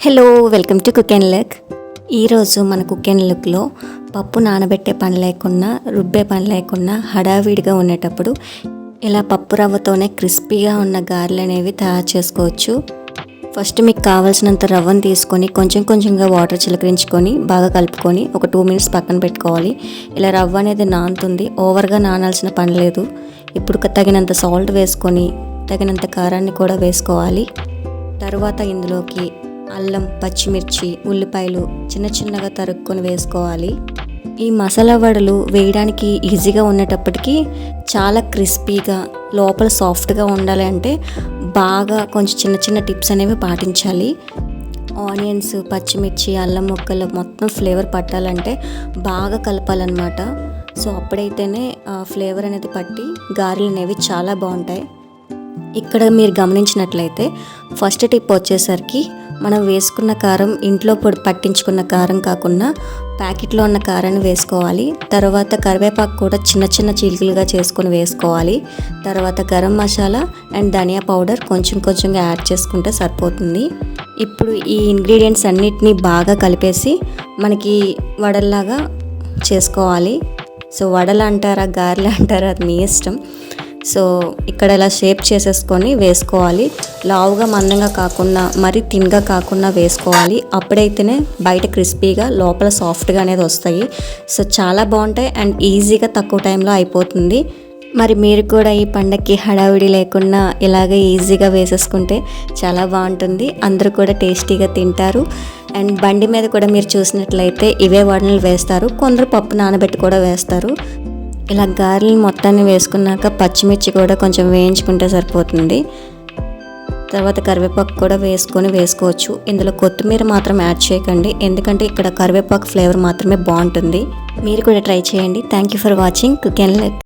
Hello, welcome to cook and look. ఈరోజు మన cook and లుక్లో పప్పు నానబెట్టే పని లేకుండా, రుబ్బే పని లేకుండా హడావిడిగా ఉండేటప్పుడు ఇలా పప్పు రవ్వతోనే క్రిస్పీగా ఉన్న గారెలు అనేవి తయారు చేసుకోవచ్చు. ఫస్ట్ మీకు కావాల్సినంత రవ్వను తీసుకొని కొంచెం కొంచెంగా వాటర్ చిలకరించుకొని బాగా కలుపుకొని ఒక 2 minutes పక్కన పెట్టుకోవాలి. ఇలా రవ్వ అనేది నానుతుంది, ఓవర్గా నానాల్సిన పని లేదు. ఇప్పుడు తగినంత సాల్ట్ వేసుకొని తగినంత కారాన్ని కూడా వేసుకోవాలి. తర్వాత ఇందులోకి అల్లం, పచ్చిమిర్చి, ఉల్లిపాయలు చిన్న చిన్నగా తరుక్కొని వేసుకోవాలి. ఈ మసాలా వడలు వేయడానికి ఈజీగా ఉండేటప్పటికీ చాలా క్రిస్పీగా లోపల సాఫ్ట్గా ఉండాలి అంటే బాగా కొంచెం చిన్న చిన్న టిప్స్ అనేవి పాటించాలి. ఆనియన్స్, పచ్చిమిర్చి, అల్లం ముక్కలు మొత్తం ఫ్లేవర్ పట్టాలంటే బాగా కలపాలన్నమాట. సో అప్పుడైతేనే ఫ్లేవర్ అనేది పట్టి గారెలు అనేవి చాలా బాగుంటాయి. ఇక్కడ మీరు గమనించినట్లయితే ఫస్ట్ టిప్ వచ్చేసరికి మనం వేసుకున్న కారం ఇంట్లో పట్టించుకున్న కారం కాకుండా ప్యాకెట్లో ఉన్న కారాన్ని వేసుకోవాలి. తర్వాత కరివేపాకు కూడా చిన్న చిన్న చీలికలుగా చేసుకొని వేసుకోవాలి. తర్వాత గరం మసాలా అండ్ ధనియా పౌడర్ కొంచెం కొంచెంగా యాడ్ చేసుకుంటే సరిపోతుంది. ఇప్పుడు ఈ ఇంగ్రీడియంట్స్ అన్నిటినీ బాగా కలిపేసి మనకి వడల్లాగా చేసుకోవాలి. సో వడలు అంటారా, గారెలు అంటారా, అది మీ ఇష్టం. సో ఇక్కడ ఇలా షేప్ చేసేసుకొని వేసుకోవాలి. లావుగా మందంగా కాకుండా మరీ థిన్గా కాకుండా వేసుకోవాలి. అప్పుడైతేనే బయట క్రిస్పీగా లోపల సాఫ్ట్గా అనేది వస్తాయి. సో చాలా బాగుంటాయి అండ్ ఈజీగా తక్కువ టైంలో అయిపోతుంది. మరి మీరు కూడా ఈ పండగకి హడావిడి లేకుండా ఇలాగే ఈజీగా వేసేసుకుంటే చాలా బాగుంటుంది. అందరూ కూడా టేస్టీగా తింటారు. అండ్ బండి మీద కూడా మీరు చూసినట్లయితే ఇవే వడలు వేస్తారు, కొందరు పప్పు నానబెట్టి కూడా వేస్తారు. ఇలా గారెలు మొత్తాన్ని వేసుకున్నాక పచ్చిమిర్చి కూడా కొంచెం వేయించుకుంటే సరిపోతుంది. తర్వాత కరివేపాకు కూడా వేసుకోవచ్చు. ఇందులో కొత్తిమీర మాత్రం యాడ్ చేయకండి, ఎందుకంటే ఇక్కడ కరివేపాకు ఫ్లేవర్ మాత్రమే బాగుంటుంది. మీరు కూడా ట్రై చేయండి. Thank you for watching cook and look.